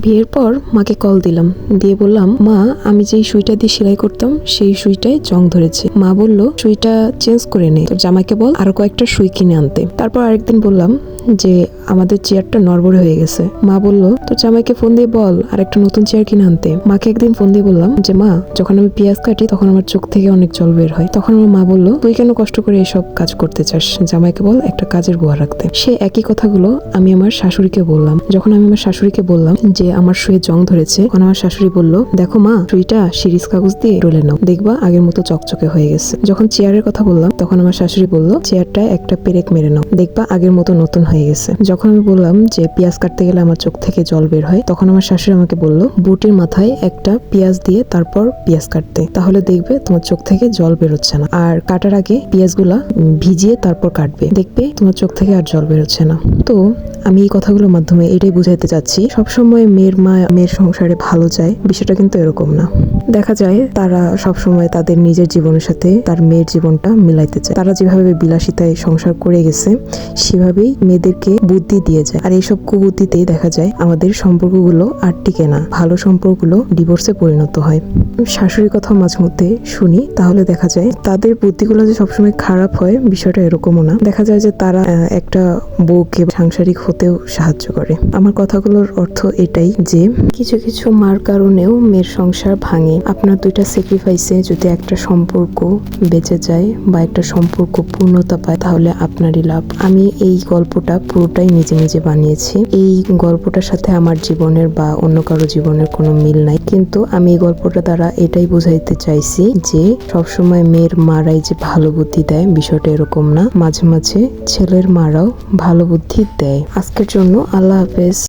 বিয়ের পর মাকে কল দিলাম, দিয়ে বললাম, মা আমি যেই সুইটা দিয়ে সেলাই করতাম সেই সুইটায় জং ধরেছে। মা বলল, সুইটা চেঞ্জ করে নে, তোর জামাইকে বল আরো কয়েকটা সুই কিনে আনতে। তারপর আরেকদিন বললাম যে আমাদের চেয়ারটা নড়বড়ে হয়ে গেছে। মা বলল, তোর জামাইকে ফোন দিয়ে বল আর একটা নতুন চেয়ার কিনে আনতে। মাকে একদিন ফোন দিয়ে বললাম যে মা, যখন আমি পেঁয়াজ কাটি তখন আমার চোখ থেকে অনেক জল বের হয়। তখন আমার মা বলল, তুই কেন কষ্ট করে এসব কাজ করতে চাস, জামাইকে বল একটা কাজের বুয়া রাখতে। সে একই কথাগুলো আমি আমার শাশুড়িকে বললাম। যখন আমি আমার শাশুড়িকে বললাম যে আমার সুয়ে জং ধরেছে, তখন আমার শাশুড়ি বলল, দেখো মা, সুইটা সিরিজ কাগজ দিয়ে রোলে নাও, দেখবা আগের মতো চকচকে হয়ে গেছে। যখন চেয়ারের কথা বললাম তখন আমার শাশুড়ি বলল, চেয়ারটা একটা পেরেক মেরে নাও, দেখবা আগের মতো নতুন হয়ে গেছে। যখন আমি বললাম যে পেঁয়াজ কাটতে গেলে আমার চোখ থেকে জল বের হয়, তখন আমার শাশুড়ি আমাকে বলল, বুটির মাথায় একটা পেঁয়াজ দিয়ে তারপর পেঁয়াজ কাটতে, তাহলে দেখবে তোমার চোখ থেকে জল বেরোচ্ছে না। আর কাটার আগে পেঁয়াজগুলা ভিজিয়ে তারপর কাটবে, দেখবে তোমার চোখ থেকে আর জল বেরোচ্ছে না। তো আমি এই কথাগুলোর মাধ্যমে এটাই বুঝাইতে চাচ্ছি, সবসময় মেয়ের মা মেয়ের সংসারে ভালো চায়, বিষয়টা কিন্তু এরকম না। দেখা যায় তারা সবসময় তাদের নিজের জীবনের সাথে তার মেয়ের জীবনটা মিলাইতে চায়। তারা যেভাবে বিলাসিতায় সংসার করে গেছে সেভাবেই মেয়েদেরকে বুদ্ধি দিয়ে যায়। আর এইসব কুবুদ্ধিতেই দেখা যায় আমাদের সম্পর্কগুলো আর টিকে না, ভালো সম্পর্কগুলো ডিভোর্সে পরিণত হয়। শাশুড়ির কথা মাঝে মধ্যে শুনি, তাহলে দেখা যায় তাদের বুদ্ধিগুলো যে সবসময় খারাপ হয় বিষয়টা এরকমও না। দেখা যায় যে তারা একটা বউকে সাংসারিক হতেও সাহায্য করে। আমার কথাগুলোর অর্থ এটাই যে কিছু কিছু মার কারণেও মেয়ের সংসার ভাঙে। আপনার দুইটা স্যাক্রিফাইসে যদি একটা সম্পর্ক বেঁচে যায় বা একটা সম্পর্ক পূর্ণতা পায়, তাহলে আপনারই লাভ। আমি এই গল্পটা পুরোটাই নিজে নিজে বানিয়েছি। এই গল্পটার সাথে আমার জীবনের বা অন্য কারো জীবনের কোনো মিল নাই, কিন্তু আমি এই গল্পটা দ্বারা এটাই বুঝাইতে চাইছি যে সবসময় মেয়ের মারাই যে ভালো বুদ্ধি দেয়, বিষয়টা এরকম না। মাঝে মাঝে ছেলের মারাও ভালো বুদ্ধি দেয়। আজকের জন্য আল্লাহ হাফেজ।